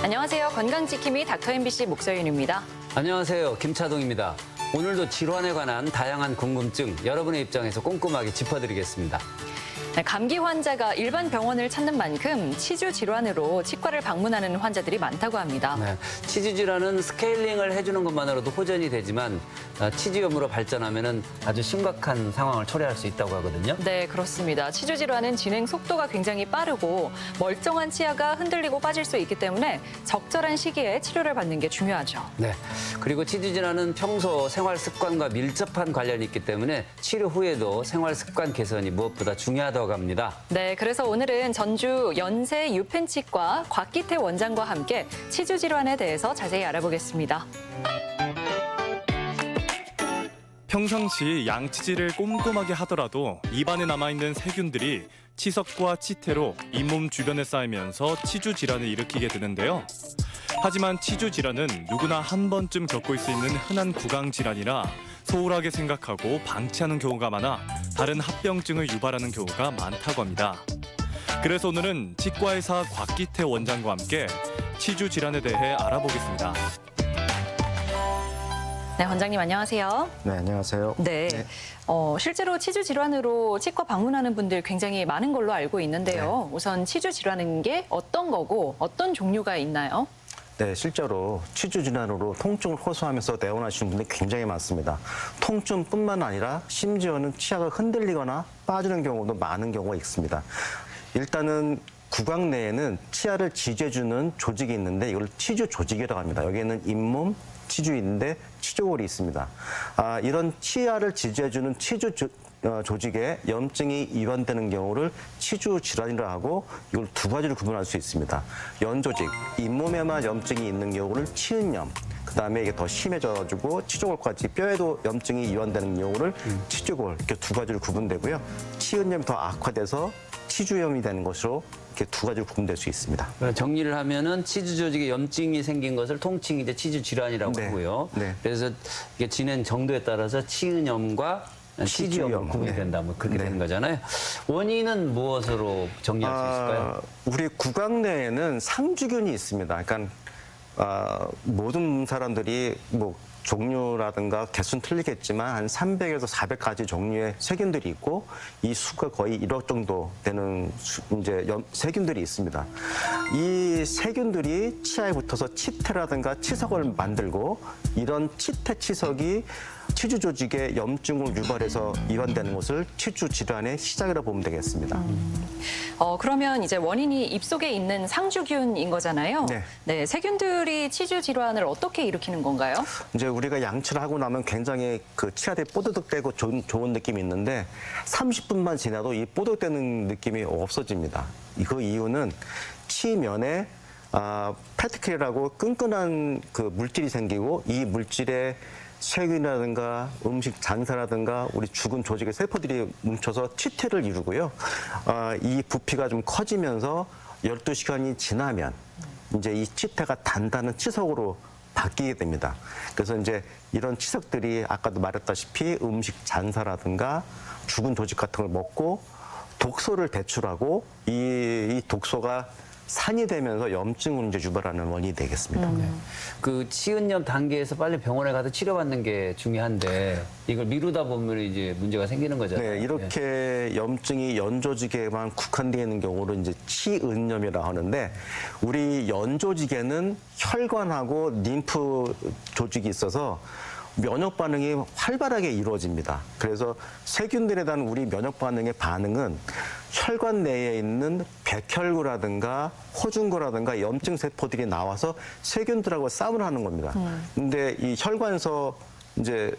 안녕하세요. 건강지킴이 닥터 MBC 목서윤입니다. 안녕하세요. 김차동입니다. 오늘도 질환에 관한 다양한 궁금증 여러분의 입장에서 꼼꼼하게 짚어드리겠습니다. 감기 환자가 일반 병원을 찾는 만큼 치주 질환으로 치과를 방문하는 환자들이 많다고 합니다. 네, 치주 질환은 스케일링을 해주는 것만으로도 호전이 되지만 치주염으로 발전하면 아주 심각한 상황을 초래할 수 있다고 하거든요. 네, 그렇습니다. 치주 질환은 진행 속도가 굉장히 빠르고 멀쩡한 치아가 흔들리고 빠질 수 있기 때문에 적절한 시기에 치료를 받는 게 중요하죠. 네, 그리고 치주 질환은 평소 생활 습관과 밀접한 관련이 있기 때문에 치료 후에도 생활 습관 개선이 무엇보다 중요하다고 합니다. 네, 그래서 오늘은 전주 연세 유펜치과 곽기태 원장과 함께 치주 질환에 대해서 자세히 알아보겠습니다. 평상시 양치질을 꼼꼼하게 하더라도 입안에 남아있는 세균들이 치석과 치태로 잇몸 주변에 쌓이면서 치주 질환을 일으키게 되는데요. 하지만 치주 질환은 누구나 한 번쯤 겪을 수 있는 흔한 구강 질환이라 소홀하게 생각하고 방치하는 경우가 많아 다른 합병증을 유발하는 경우가 많다고 합니다. 그래서 오늘은 치과의사 곽기태 원장과 함께 치주 질환에 대해 알아보겠습니다. 네, 원장님 안녕하세요. 네, 안녕하세요. 네. 네. 실제로 치주 질환으로 치과 방문하는 분들 굉장히 많은 걸로 알고 있는데요. 우선 치주 질환인 게 어떤 거고 어떤 종류가 있나요? 네, 실제로 치주 질환으로 통증을 호소하면서 내원하시는 분들이 굉장히 많습니다. 통증뿐만 아니라 심지어는 치아가 흔들리거나 빠지는 경우도 많은 경우가 있습니다. 일단은 구강 내에는 치아를 지지해주는 조직이 있는데 이걸 치주 조직이라고 합니다. 여기에는 잇몸, 치주인대, 치조골이 있습니다. 이런 치아를 지지해주는 치주 조직에 염증이 이완되는 경우를 치주 질환이라 하고 이걸 두 가지로 구분할 수 있습니다. 연조직, 잇몸에만 염증이 있는 경우를 치은염, 그다음에 이게 더 심해져가지고 치조골까지 뼈에도 염증이 이완되는 경우를 치주골, 이렇게 두 가지로 구분되고요. 치은염이 더 악화돼서 치주염이 되는 것으로 이렇게 두 가지로 구분될 수 있습니다. 정리를 하면은 치주 조직에 염증이 생긴 것을 통칭 이제 치주 질환이라고 네. 하고요. 네. 그래서 이게 진행 정도에 따라서 치은염과 치주염 구분이 된다, 뭐 그렇게 네. 되는 거잖아요. 원인은 무엇으로 정리할 수 있을까요? 우리 구강 내에는 상주균이 있습니다. 그러니까 모든 사람들이 뭐 종류라든가 개수는 틀리겠지만 한 300에서 400가지 종류의 세균들이 있고 이 수가 거의 1억 정도 되는 세균들이 있습니다. 이 세균들이 치아에 붙어서 치태라든가 치석을 만들고 이런 치태 치석이 치주 조직에 염증을 유발해서 이완되는 것을 치주 질환의 시작이라고 보면 되겠습니다. 그러면 이제 원인이 입속에 있는 상주균인 거잖아요. 네. 네, 세균들이 치주 질환을 어떻게 일으키는 건가요? 이제 우리가 양치를 하고 나면 굉장히 그 치아들이 뽀드득대고 좋은 느낌이 있는데 30분만 지나도 이 뽀드득대는 느낌이 없어집니다. 그 이유는 치면에 페티클이라고 끈끈한 그 물질이 생기고 이 물질에 세균이라든가 음식 잔사라든가 우리 죽은 조직의 세포들이 뭉쳐서 치태를 이루고요. 이 부피가 좀 커지면서 12시간이 지나면 이제 이 치태가 단단한 치석으로 바뀌게 됩니다. 그래서 이제 이런 치석들이 아까도 말했다시피 음식 잔사라든가 죽은 조직 같은 걸 먹고 독소를 배출하고 이 독소가 산이 되면서 염증을 이제 유발하는 원인이 되겠습니다. 그 치은염 단계에서 빨리 병원에 가서 치료받는 게 중요한데 이걸 미루다 보면 이제 문제가 생기는 거잖아요. 네, 이렇게 염증이 연조직에만 국한되어 있는 경우를 이제 치은염이라고 하는데 우리 연조직에는 혈관하고 림프 조직이 있어서 면역 반응이 활발하게 이루어집니다. 그래서 세균들에 대한 우리 면역 반응의 반응은 혈관 내에 있는 백혈구라든가 호중구라든가 염증 세포들이 나와서 세균들하고 싸움을 하는 겁니다. 근데 이 혈관에서 이제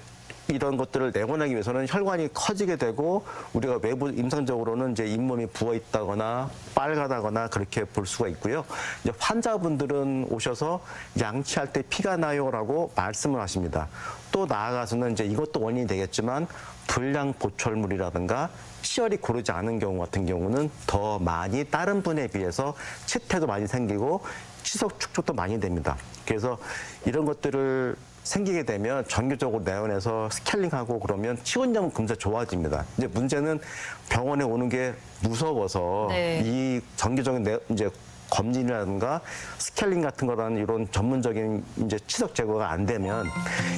이런 것들을 내보내기 위해서는 혈관이 커지게 되고 우리가 외부 임상적으로는 이제 잇몸이 부어 있다거나 빨갛다거나 그렇게 볼 수가 있고요. 이제 환자분들은 오셔서 양치할 때 피가 나요라고 말씀을 하십니다. 또 나아가서는 이제 이것도 원인이 되겠지만 불량 보철물이라든가 시열이 고르지 않은 경우 같은 경우는 더 많이 다른 분에 비해서 치태도 많이 생기고 치석 축적도 많이 됩니다. 그래서 이런 것들을 생기게 되면 정기적으로 내원해서 스케일링하고 그러면 치원량은 금세 좋아집니다. 이제 문제는 병원에 오는 게 무서워서 네. 이 정기적인 이제 검진이라든가 스케일링 같은 거라는 이런 전문적인 이제 치석 제거가 안 되면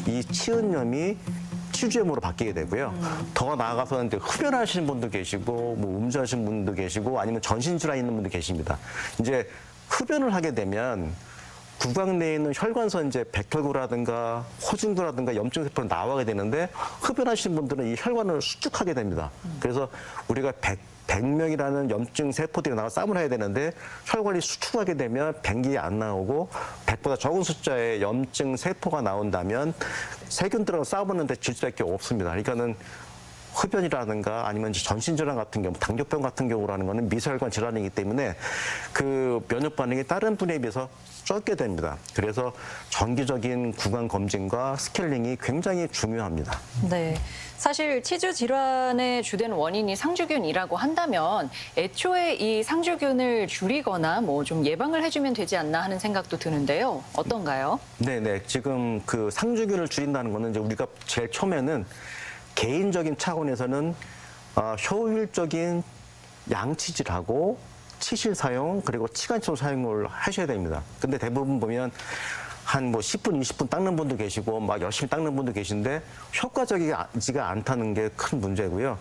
이 치은염이 치주염으로 바뀌게 되고요. 더 나아가서는 이제 흡연하시는 분도 계시고, 뭐 음주하시는 분도 계시고, 아니면 전신질환 있는 분도 계십니다. 이제 흡연을 하게 되면 구강 내에 있는 혈관선 이제 백혈구라든가 호중구라든가 염증 세포가 나와게 되는데 흡연하시는 분들은 이 혈관을 수축하게 됩니다. 그래서 우리가 100명이라는 염증 세포들이 나와 싸움을 해야 되는데 혈관이 수축하게 되면 100이 안 나오고 100보다 적은 숫자의 염증 세포가 나온다면 세균들하고 싸우는데 질 수밖에 없습니다. 그러니까는 흡연이라든가 아니면 전신질환 같은 경우, 당뇨병 같은 경우라는 거는 미세혈관 질환이기 때문에 그 면역 반응이 다른 분에 비해서 적게 됩니다. 그래서 정기적인 구강 검진과 스케일링이 굉장히 중요합니다. 네. 사실 치주 질환의 주된 원인이 상주균이라고 한다면 애초에 이 상주균을 줄이거나 뭐 좀 예방을 해주면 되지 않나 하는 생각도 드는데요. 어떤가요? 네네. 지금 그 상주균을 줄인다는 거는 이제 우리가 제일 처음에는 개인적인 차원에서는 효율적인 양치질하고 치실 사용 그리고 치간칫솔 사용을 하셔야 됩니다. 근데 대부분 보면 한 뭐 10분, 20분 닦는 분도 계시고 막 열심히 닦는 분도 계신데 효과적이지가 않다는 게 큰 문제고요.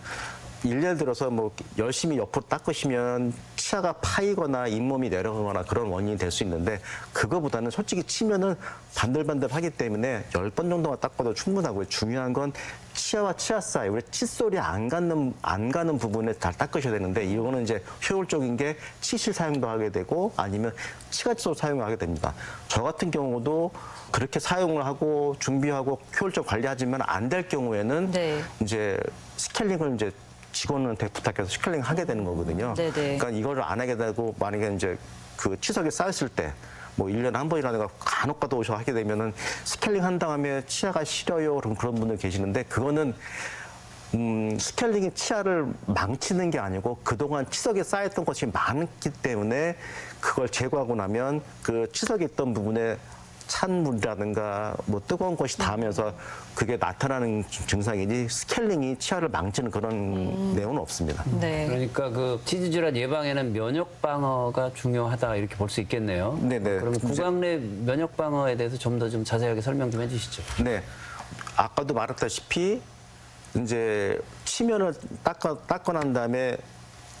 예를 들어서 뭐 열심히 옆으로 닦으시면 치아가 파이거나 잇몸이 내려가거나 그런 원인이 될 수 있는데 그거보다는 솔직히 치면은 반들반들하기 때문에 10번 정도만 닦아도 충분하고요. 중요한 건 치아와 치아 사이, 우리 칫솔이 안 가는 부분에 잘 닦으셔야 되는데 이거는 이제 효율적인 게 치실 사용도 하게 되고 아니면 치간칫솔 사용을 하게 됩니다. 저 같은 경우도 그렇게 사용을 하고 준비하고 효율적 관리하지만 안 될 경우에는 네. 이제 스케일링을 이제 직원한테 부탁해서 스케일링 하게 되는 거거든요. 네네. 그러니까 이거를 안 하게 되고 만약에 이제 그 치석이 쌓였을 때 뭐 1년에 한 번이라든가 간혹 가다 오셔 하게 되면은 스케일링 한 다음에 치아가 시려요. 그런 분들 계시는데 그거는 스케일링이 치아를 망치는 게 아니고 그동안 치석에 쌓였던 것이 많기 때문에 그걸 제거하고 나면 그 치석에 있던 부분에 찬 물이라든가 뭐 뜨거운 것이 닿으면서 그게 나타나는 증상이지 스케일링이 치아를 망치는 그런 내용은 없습니다. 네. 그러니까 그 치주 질환 예방에는 면역 방어가 중요하다 이렇게 볼 수 있겠네요. 네네. 그러면 구강 내 면역 방어에 대해서 좀 더 좀 자세하게 설명 좀 해주시죠. 네. 아까도 말했다시피 이제 치면을 닦고 난 다음에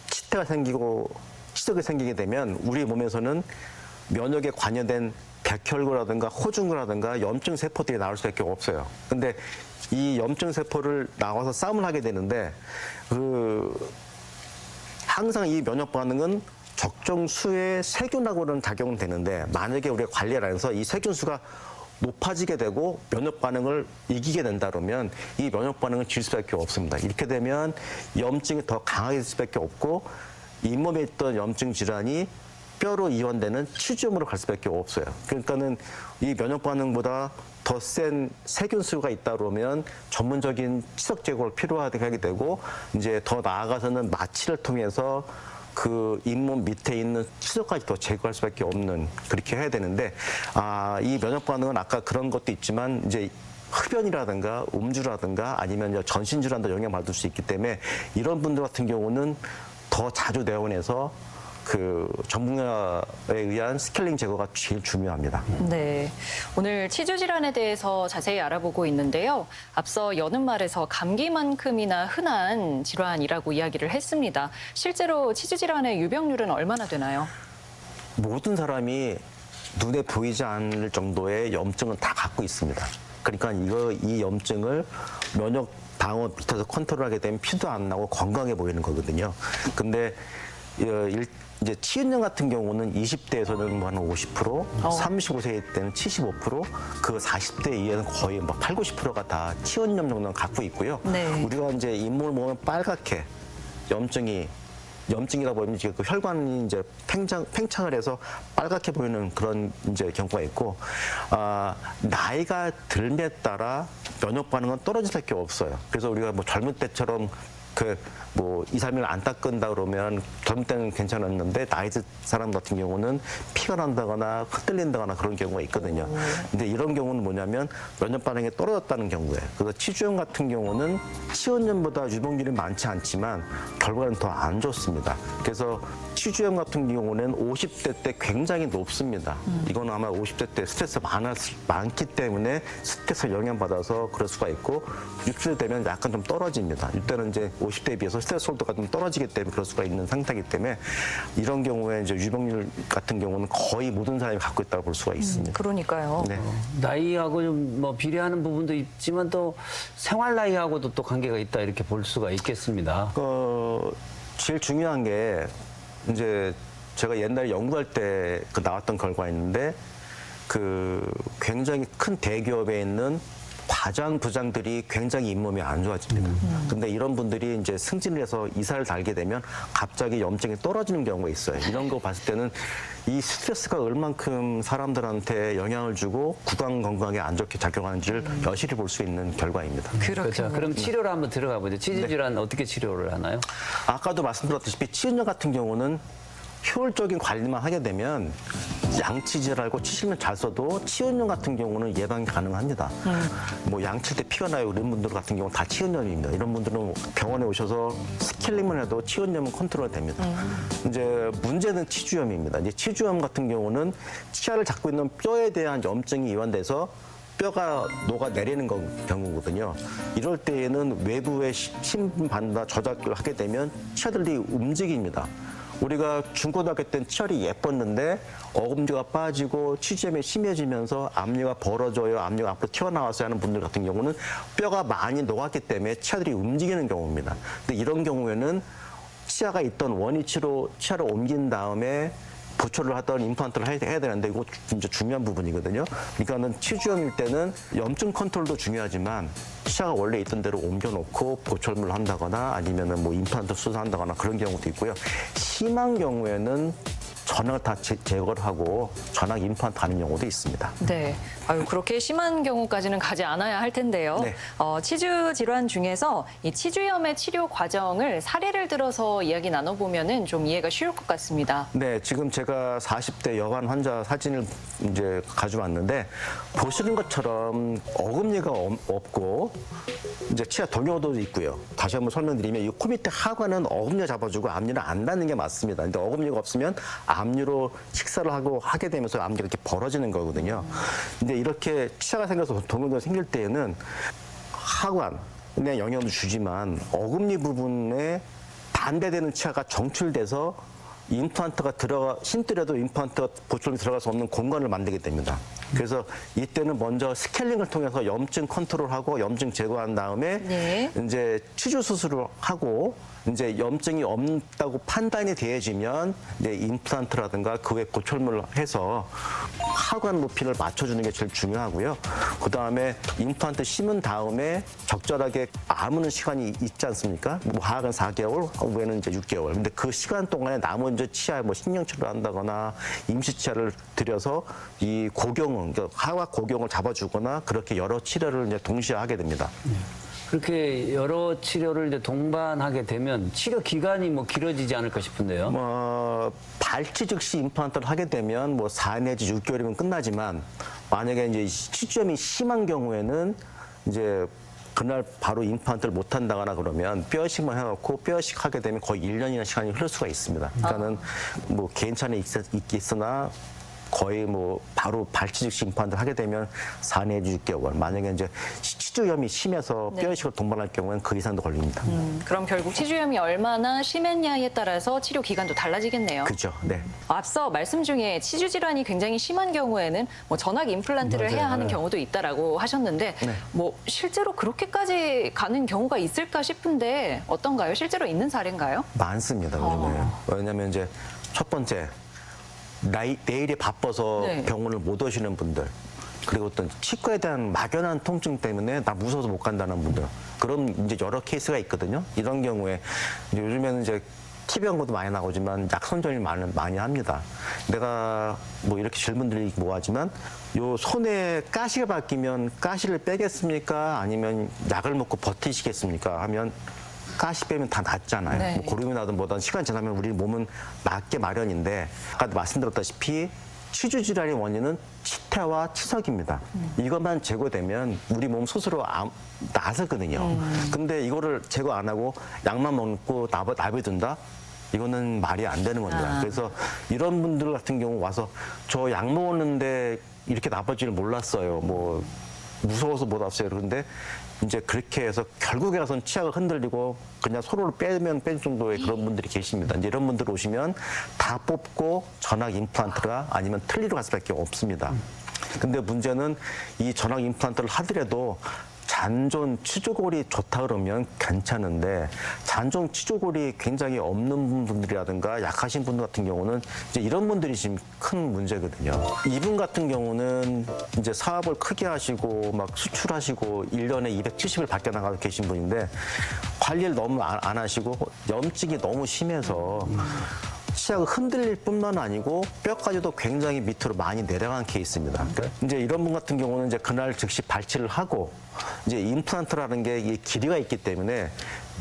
치태가 생기고 치석이 생기게 되면 우리 몸에서는 면역에 관여된 백혈구라든가 호중구라든가 염증 세포들이 나올 수밖에 없어요. 근데 이 염증 세포를 나와서 싸움을 하게 되는데 항상 이 면역 반응은 적정 수의 세균하고는 작용은 되는데 만약에 우리가 관리를 안 해서 이 세균 수가 높아지게 되고 면역 반응을 이기게 된다 그러면 이 면역 반응은 질 수밖에 없습니다. 이렇게 되면 염증이 더 강해질 수밖에 없고 잇몸에 있던 염증 질환이 뼈로 이완되는 치주염으로 갈 수밖에 없어요. 그러니까는 이 면역 반응보다 더 센 세균 수가 있다 그러면 전문적인 치석 제거를 필요하게 하게 되고 이제 더 나아가서는 마취를 통해서 그 잇몸 밑에 있는 치석까지 더 제거할 수밖에 없는 그렇게 해야 되는데 이 면역 반응은 아까 그런 것도 있지만 이제 흡연이라든가 음주라든가 아니면 이제 전신질환도 영향받을 수 있기 때문에 이런 분들 같은 경우는 더 자주 내원해서 그 전문가에 의한 스케일링 제거가 제일 중요합니다. 네. 오늘 치주 질환에 대해서 자세히 알아보고 있는데요. 앞서 여는 말에서 감기만큼이나 흔한 질환이라고 이야기를 했습니다. 실제로 치주 질환의 유병률은 얼마나 되나요? 모든 사람이 눈에 보이지 않을 정도의 염증은 다 갖고 있습니다. 그러니까 이 염증을 면역 방어 밑에서 컨트롤하게 되면 피도 안 나고 건강해 보이는 거거든요. 근데 이제 치은염 같은 경우는 20대에서는 뭐 한 50%, 35세 때는 75%, 그 40대 이하는 거의 뭐 8, 90%가 다 치은염 정도는 갖고 있고요. 네. 우리가 이제 잇몸을 보면 빨갛게 염증이라 보이면 이제 그 혈관이 이제 팽창을 해서 빨갛게 보이는 그런 이제 경우가 있고, 나이가 들에 따라 면역 반응은 떨어질 수밖에 없어요. 그래서 우리가 뭐 젊을 때처럼 뭐 2, 3일 안 닦은다 그러면 젊을 때는 괜찮았는데 나이 든 사람 같은 경우는 피가 난다거나 흔들린다거나 그런 경우가 있거든요. 근데 이런 경우는 뭐냐면 면역 반응이 떨어졌다는 경우예요. 그래서 치주염 같은 경우는 치은염보다 유병률이 많지 않지만 결과는 더 안 좋습니다. 그래서 치주염 같은 경우는 50대 때 굉장히 높습니다. 이건 아마 50대 때 스트레스 많기 때문에 스트레스 영향받아서 그럴 수가 있고 60대 되면 약간 좀 떨어집니다. 이때는 이제 50대에 비해서 스트레스 홀더가 좀 떨어지기 때문에 그럴 수가 있는 상태이기 때문에 이런 경우에 이제 유병률 같은 경우는 거의 모든 사람이 갖고 있다고 볼 수가 있습니다. 그러니까요. 네. 나이하고 좀 뭐 비례하는 부분도 있지만 또 생활 나이하고도 또 관계가 있다 이렇게 볼 수가 있겠습니다. 제일 중요한 게 이제 제가 옛날에 연구할 때 그 나왔던 결과가 있는데 그 굉장히 큰 대기업에 있는 과장 부장들이 굉장히 잇몸이 안 좋아집니다. 근데 이런 분들이 이제 승진을 해서 이사를 달게 되면 갑자기 염증이 떨어지는 경우가 있어요. 이런 거 봤을 때는 이 스트레스가 얼만큼 사람들한테 영향을 주고 구강 건강에 안 좋게 작용하는지를 여실히 볼 수 있는 결과입니다. 그렇죠. 그럼 치료를 한번 들어가 보죠. 치주 질환 어떻게 치료를 하나요? 아까도 말씀드렸다시피 치은염 같은 경우는 효율적인 관리만 하게 되면 양치질하고 치실면 잘 써도 치은염 같은 경우는 예방이 가능합니다. 뭐 양칠 때 피가 나요 이런 분들 같은 경우는 다 치은염입니다. 이런 분들은 병원에 오셔서 스케일링만 해도 치은염은 컨트롤 됩니다. 이제 문제는 치주염입니다. 이제 치주염 같은 경우는 치아를 잡고 있는 뼈에 대한 염증이 이완돼서 뼈가 녹아내리는 경우거든요. 이럴 때에는 외부의 침반이나 저작을 하게 되면 치아들이 움직입니다. 우리가 중고등학교 때는 치열이 예뻤는데 어금니가 빠지고 치주염이 심해지면서 앞니가 벌어져요. 앞니가 앞으로 튀어나와서 하는 분들 같은 경우는 뼈가 많이 녹았기 때문에 치아들이 움직이는 경우입니다. 근데 이런 경우에는 치아가 있던 원위치로 치아를 옮긴 다음에 보초를 하던 임플란트를 해야 되는데 이거 진짜 중요한 부분이거든요. 그러니까는 치주염일 때는 염증 컨트롤도 중요하지만 치아가 원래 있던 대로 옮겨놓고 보철물을 한다거나 아니면은 뭐 임플란트 수술한다거나 그런 경우도 있고요. 심한 경우에는 전악을 다 제거를 하고 전악 임플란트 하는 경우도 있습니다. 네. 아유, 그렇게 심한 경우까지는 가지 않아야 할 텐데요. 네. 치주 질환 중에서 이 치주염의 치료 과정을 사례를 들어서 이야기 나눠보면은 좀 이해가 쉬울 것 같습니다. 네, 지금 제가 40대 여관 환자 사진을 이제 가져왔는데 보시는 것처럼 어금니가 없고 이제 치아 동요도 있고요. 다시 한번 설명드리면 이 코 밑에 하관은 어금니가 잡아주고 앞니를 안 닿는 게 맞습니다. 근데 어금니가 없으면 앞니로 식사를 하게 되면서 앞니가 이렇게 벌어지는 거거든요. 근데 이렇게 치아가 생겨서 동요가 생길 때에는 하관에 영향도 주지만 어금니 부분에 반대되는 치아가 정출돼서 임플란트가 힘들어도 임플란트가 보철이 들어갈 수 없는 공간을 만들게 됩니다. 그래서 이때는 먼저 스케일링을 통해서 염증 컨트롤하고 염증 제거한 다음에 네. 이제 치주 수술을 하고 이제 염증이 없다고 판단이 되어지면 이제 임플란트라든가 그 외 보철물을 해서 하관 높이를 맞춰주는 게 제일 중요하고요. 그 다음에 임플란트 심은 다음에 적절하게 아무는 시간이 있지 않습니까? 뭐 하악은 4개월, 외는 이제 6개월. 근데 그 시간 동안에 남은 이제 치아에 뭐 신경치료를 한다거나 임시 치아를 들여서 이 고경은 그러니까 하악 고경을 잡아주거나 그렇게 여러 치료를 이제 동시에 하게 됩니다. 그렇게 여러 치료를 이제 동반하게 되면 치료 기간이 뭐 길어지지 않을까 싶은데요. 발치 즉시 임플란트를 하게 되면 뭐 4 내지 6개월이면 끝나지만 만약에 이제 치주염이 심한 경우에는 이제 그날 바로 임플란트를 못 한다거나 그러면 뼈이식만 해놓고 뼈이식 하게 되면 거의 1년이나 시간이 흐를 수가 있습니다. 그러니까는 뭐 개인차는 있겠으나 거의 뭐 바로 발치 즉시 임플란트를 하게 되면 4 내지 6개월. 만약에 이제 치주염이 심해서 네. 뼈이식을 동반할 경우에는 그 이상도 걸립니다. 그럼 결국 치주염이 얼마나 심했냐에 따라서 치료 기간도 달라지겠네요. 그죠? 네. 앞서 말씀 중에 치주 질환이 굉장히 심한 경우에는 뭐 전악 임플란트를 해야 하는 경우도 있다라고 하셨는데 네. 뭐 실제로 그렇게까지 가는 경우가 있을까 싶은데 어떤가요? 실제로 있는 사례인가요? 많습니다. 요즘에. 왜냐면 이제 첫 번째 내일이 바빠서 네. 병원을 못 오시는 분들 그리고 어떤 치과에 대한 막연한 통증 때문에 나 무서워서 못 간다는 분들 그런 이제 여러 케이스가 있거든요. 이런 경우에 이제 요즘에는 이제 TV 광고도 많이 나오지만 약 선점이 많이 합니다. 내가 뭐 이렇게 질문들이 뭐하지만 요 손에 가시가 바뀌면 가시를 빼겠습니까? 아니면 약을 먹고 버티시겠습니까? 하면 가시 빼면 다 낫잖아요. 네. 뭐 고름이 나든 뭐든 시간 지나면 우리 몸은 낫게 마련인데 아까도 말씀드렸다시피 치주 질환의 원인은 치태와 치석입니다. 이것만 제거되면 우리 몸 스스로 나서거든요. 근데 이거를 제거 안 하고 약만 먹고 나비둔다? 이거는 말이 안 되는 겁니다. 그래서 이런 분들 같은 경우 와서 저 약 먹었는데 이렇게 나빠질줄 몰랐어요. 뭐 무서워서 못 왔어요. 그런데 이제 그렇게 해서 결국에 가서는 치아가 흔들리고 그냥 서로를 빼면 뺀 정도의 그런 분들이 계십니다. 이제 이런 분들 오시면 다 뽑고 전학 임플란트가 아니면 틀니로 갈 수밖에 없습니다. 근데 문제는 이 전학 임플란트를 하더라도 잔존 치조골이 좋다 그러면 괜찮은데 잔존 치조골이 굉장히 없는 분들이라든가 약하신 분들 같은 경우는 이제 이런 분들이 지금 큰 문제거든요. 이분 같은 경우는 이제 사업을 크게 하시고 막 수출하시고 1년에 270을 밖에 나가 계신 분인데 관리를 너무 안 하시고 염증이 너무 심해서 치아가 흔들릴 뿐만 아니고 뼈까지도 굉장히 밑으로 많이 내려간 케이스입니다. 그러니까 이제 이런 분 같은 경우는 이제 그날 즉시 발치를 하고 이제 임플란트라는 게 이 길이가 있기 때문에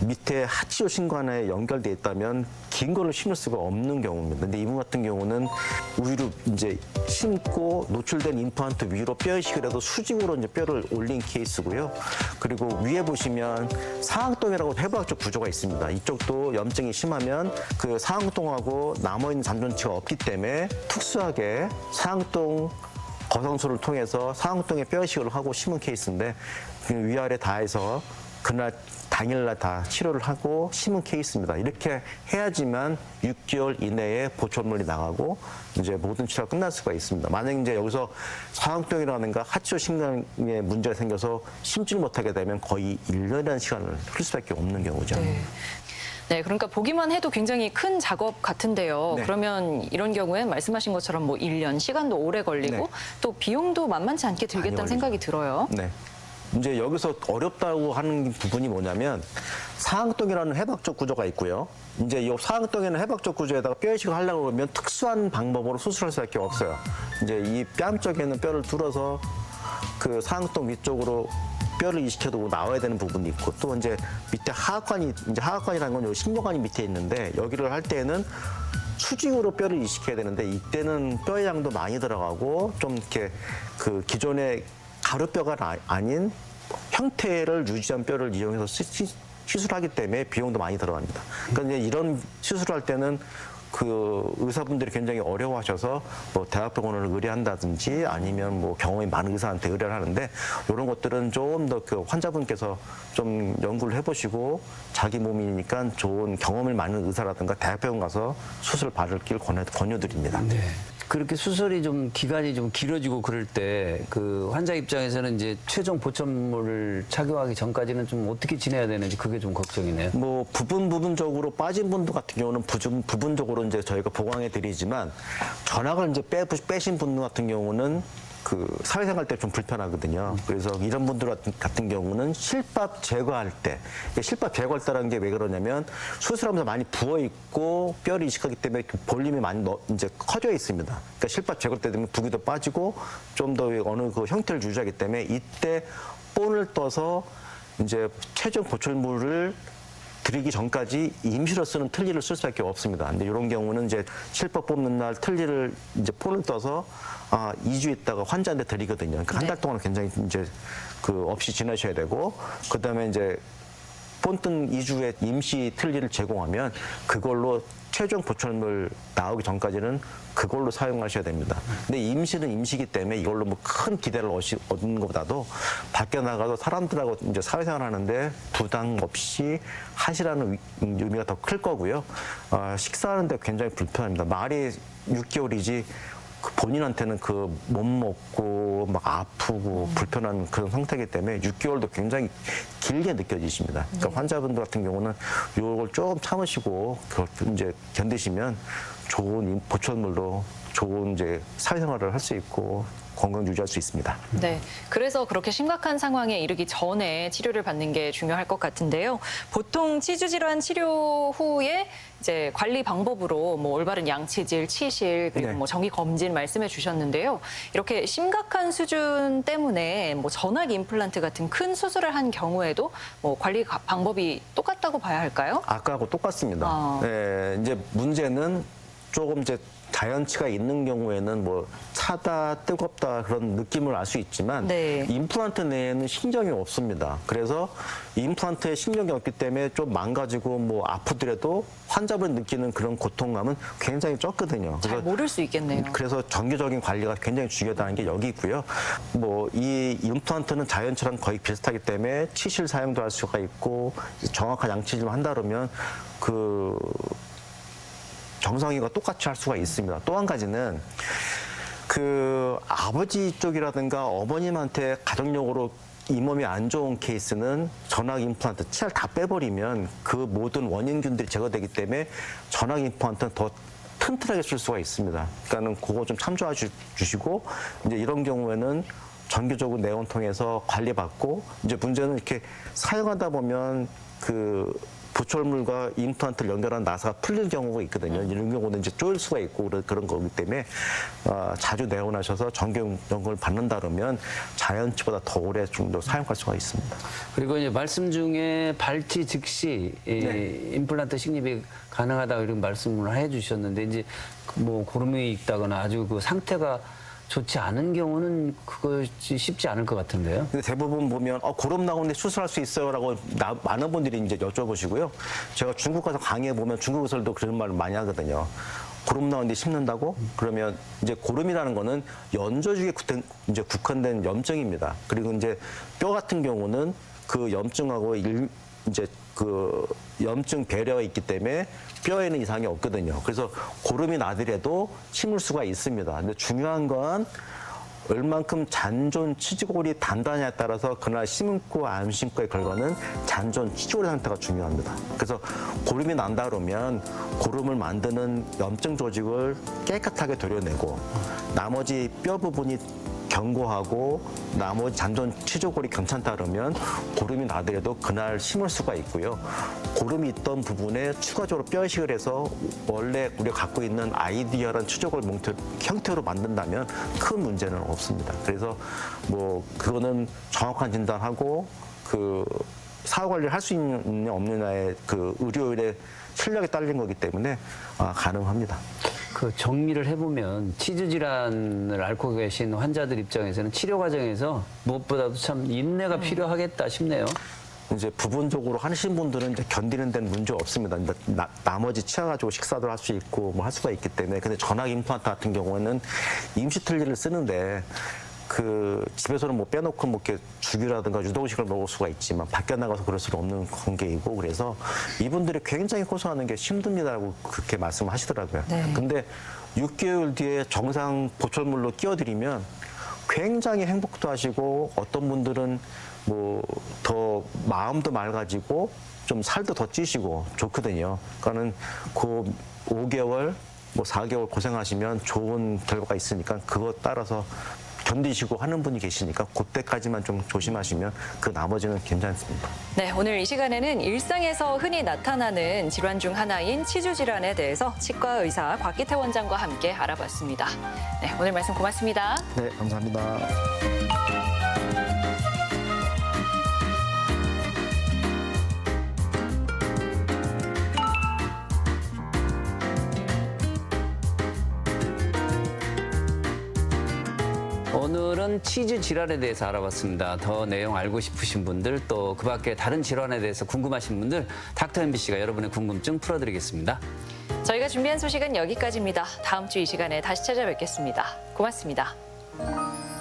밑에 하치오 신관에 연결돼 있다면 긴 거를 심을 수가 없는 경우입니다. 근데 이분 같은 경우는 위로 이제 심고 노출된 임플란트 위로 뼈 이식을 해도 수직으로 이제 뼈를 올린 케이스고요. 그리고 위에 보시면 상악동이라고 해부학적 구조가 있습니다. 이쪽도 염증이 심하면 그 상악동하고 남아있는 잔존치가 없기 때문에 특수하게 상악동 거성술을 통해서 상악동에 뼈 이식을 하고 심은 케이스인데 그 위아래 다 해서 그날 당일날 다 치료를 하고 심은 케이스입니다. 이렇게 해야지만 6개월 이내에 보철물이 나가고 이제 모든 치료가 끝날 수가 있습니다. 만약 이제 여기서 상악동이라든가 하치오 신경에 문제가 생겨서 심지를 못하게 되면 거의 1년이라는 시간을 흘 수밖에 없는 경우죠. 네, 그러니까 보기만 해도 굉장히 큰 작업 같은데요. 네. 그러면 이런 경우엔 말씀하신 것처럼 뭐 1년, 시간도 오래 걸리고 네. 또 비용도 만만치 않게 들겠다는 많이 생각이 들어요. 네. 이제 여기서 어렵다고 하는 부분이 뭐냐면 상악동이라는 해박적 구조가 있고요. 이제 이 상악동에는 해박적 구조에다가 뼈 이식을 하려고 그러면 특수한 방법으로 수술할 수밖에 없어요. 이제 이 뺨 쪽에는 뼈를 뚫어서 그 상악동 위쪽으로 뼈를 이식해두고 나와야 되는 부분이 있고 또 이제 밑에 하악관이 이제 하악관이라는 건 여기 신경관이 밑에 있는데 여기를 할 때에는 수직으로 뼈를 이식해야 되는데 이때는 뼈의 양도 많이 들어가고 좀 이렇게 그 기존의 가루뼈가 아닌 형태를 유지한 뼈를 이용해서 시술하기 때문에 비용도 많이 들어갑니다. 그러니까 이제 이런 시술할 때는 그 의사분들이 굉장히 어려워하셔서 뭐 대학병원을 의뢰한다든지 아니면 뭐 경험이 많은 의사한테 의뢰를 하는데 이런 것들은 좀 더 그 환자분께서 좀 연구를 해보시고 자기 몸이니까 좋은 경험을 많은 의사라든가 대학병원 가서 수술을 받을 길 권유드립니다. 네. 그렇게 수술이 좀 기간이 좀 길어지고 그럴 때 그 환자 입장에서는 이제 최종 보철물을 착용하기 전까지는 좀 어떻게 지내야 되는지 그게 좀 걱정이네요. 뭐 부분적으로 빠진 분들 같은 경우는 부분적으로 이제 저희가 보강해 드리지만 전학을 이제 빼신 분들 같은 경우는 그 사회생활 때 좀 불편하거든요. 그래서 이런 분들 같은 경우는 실밥 제거할 때, 실밥 제거할 때라는 게 왜 그러냐면 수술하면서 많이 부어 있고 뼈를 이식하기 때문에 볼륨이 많이 이제 커져 있습니다. 그러니까 실밥 제거할 때 되면 부기도 빠지고 좀 더 어느 그 형태를 유지하기 때문에 이때 본을 떠서 이제 최종 보철물을 드리기 전까지 임시로 쓰는 틀니를 쓸 수밖에 없습니다. 근데 이런 경우는 이제 실밥 뽑는 날 틀니를 이제 폰을 떠서 2주 있다가 환자한테 드리거든요. 그러니까 한 달 동안 굉장히 이제 그 없이 지내셔야 되고 그다음에 이제 본뜬 2주에 임시 틀니를 제공하면 그걸로 최종 보철물 나오기 전까지는 그걸로 사용하셔야 됩니다. 근데 임시는 임시기 때문에 이걸로 뭐 큰 기대를 얻는 것보다도 밖에 나가서 사람들하고 이제 사회생활 하는데 부담 없이 하시라는 의미가 더 클 거고요. 식사하는데 굉장히 불편합니다. 말이 6개월이지 그 본인한테는 그 못 먹고 막 아프고 불편한 그런 상태이기 때문에 6개월도 굉장히 길게 느껴지십니다. 그러니까 환자분들 같은 경우는 이걸 조금 참으시고 이제 견디시면 좋은 보철물로 좋은 이제 사회생활을 할 수 있고 건강 유지할 수 있습니다. 네, 그래서 그렇게 심각한 상황에 이르기 전에 치료를 받는 게 중요할 것 같은데요. 보통 치주 질환 치료 후에 이제 관리 방법으로 뭐 올바른 양치질, 치실 그리고 네. 뭐 정기 검진 말씀해 주셨는데요. 이렇게 심각한 수준 때문에 뭐 전학 임플란트 같은 큰 수술을 한 경우에도 뭐 관리 방법이 똑같다고 봐야 할까요? 아까하고 똑같습니다. 네, 이제 문제는 조금 이제 자연치가 있는 경우에는 뭐 차다, 뜨겁다 그런 느낌을 알 수 있지만 네. 임플란트 내에는 신경이 없습니다. 그래서 임플란트에 신경이 없기 때문에 좀 망가지고 뭐 아프더라도 환자분 느끼는 그런 고통감은 굉장히 적거든요. 잘 모를 수 있겠네요. 그래서 정기적인 관리가 굉장히 중요하다는 게 여기 있고요. 뭐 이 임플란트는 자연치랑 거의 비슷하기 때문에 치실 사용도 할 수가 있고 정확한 양치질만 한다 그러면 그 정상인과 똑같이 할 수가 있습니다. 또 한 가지는 그 아버지 쪽이라든가 어머님한테 가정적으로 잇몸이 안 좋은 케이스는 전학 임플란트 치아를 다 빼버리면 그 모든 원인균들이 제거되기 때문에 전학 임플란트는 더 튼튼하게 쓸 수가 있습니다. 그러니까는 그거 좀 참조해 주시고 이제 이런 경우에는 정기적으로 내원 통해서 관리받고 이제 문제는 이렇게 사용하다 보면 그 보철물과 임플란트를 연결한 나사가 풀릴 경우가 있거든요. 이런 경우는 이제 쪼일 수가 있고 그런 거기 때문에 자주 내원하셔서 정기 점검을 받는다 그러면 자연치보다 더 오래 정도 사용할 수가 있습니다. 그리고 이제 말씀 중에 발치 즉시 이 임플란트 식립이 가능하다 이런 말씀을 해주셨는데 이제 뭐 고름이 있다거나 아주 그 상태가 좋지 않은 경우는 그것이 쉽지 않을 것 같은데요. 근데 대부분 보면 고름 나오는데 수술할 수 있어요라고 많은 분들이 이제 여쭤보시고요. 제가 중국 가서 강의해 보면 중국에서도 그런 말을 많이 하거든요. 고름 나오는데 심는다고? 그러면 이제 고름이라는 거는 연조직에 이제 국한된 염증입니다. 그리고 이제 뼈 같은 경우는 그 염증하고 이제 그 염증 배려가 있기 때문에 뼈에는 이상이 없거든요. 그래서 고름이 나더라도 심을 수가 있습니다. 근데 중요한 건 얼만큼 잔존 치지골이 단단하냐에 따라서 그날 심고 안 심고의 결과는 잔존 치지골 상태가 중요합니다. 그래서 고름이 난다 그러면 고름을 만드는 염증 조직을 깨끗하게 도려내고 나머지 뼈 부분이 견고하고 나머지 잔존 치조골이 괜찮다 그러면 고름이 나더라도 그날 심을 수가 있고요. 고름이 있던 부분에 추가적으로 뼈이식을 해서 원래 우리가 갖고 있는 아이디어란 치조골 형태로 만든다면 큰 문제는 없습니다. 그래서 뭐 그거는 정확한 진단하고 그 사후 관리를 할 수 있느냐 없느냐의 그 의료인의 실력에 딸린 거기 때문에 가능합니다. 그 정리를 해보면 치주 질환을 앓고 계신 환자들 입장에서는 치료 과정에서 무엇보다도 참 인내가 필요하겠다 싶네요. 이제 부분적으로 하신 분들은 이제 견디는 데는 문제 없습니다. 나머지 치아 가지고 식사도 할 수 있고 뭐 할 수가 있기 때문에. 근데 전학 임플란트 같은 경우에는 임시 틀니를 쓰는데 그 집에서는 뭐 빼놓고 뭐 이렇게 죽이라든가 유도식을 먹을 수가 있지만 밖에 나가서 그럴 수는 없는 관계이고 그래서 이분들이 굉장히 호소하는 게 힘듭니다라고 그렇게 말씀하시더라고요. 네. 근데 6개월 뒤에 정상 보철물로 끼워드리면 굉장히 행복도 하시고 어떤 분들은 뭐 더 마음도 맑아지고 좀 살도 더 찌시고 좋거든요. 그러니까는 그 5개월 뭐 4개월 고생하시면 좋은 결과가 있으니까 그것 따라서 견디시고 하는 분이 계시니까 그때까지만 좀 조심하시면 그 나머지는 괜찮습니다. 네, 오늘 이 시간에는 일상에서 흔히 나타나는 질환 중 하나인 치주 질환에 대해서 치과 의사 곽기태 원장과 함께 알아봤습니다. 네, 오늘 말씀 고맙습니다. 네, 감사합니다. 오늘은 치주 질환에 대해서 알아봤습니다. 더 내용 알고 싶으신 분들 또 그 밖에 다른 질환에 대해서 궁금하신 분들 닥터 MBC가 여러분의 궁금증 풀어드리겠습니다. 저희가 준비한 소식은 여기까지입니다. 다음 주 이 시간에 다시 찾아뵙겠습니다. 고맙습니다.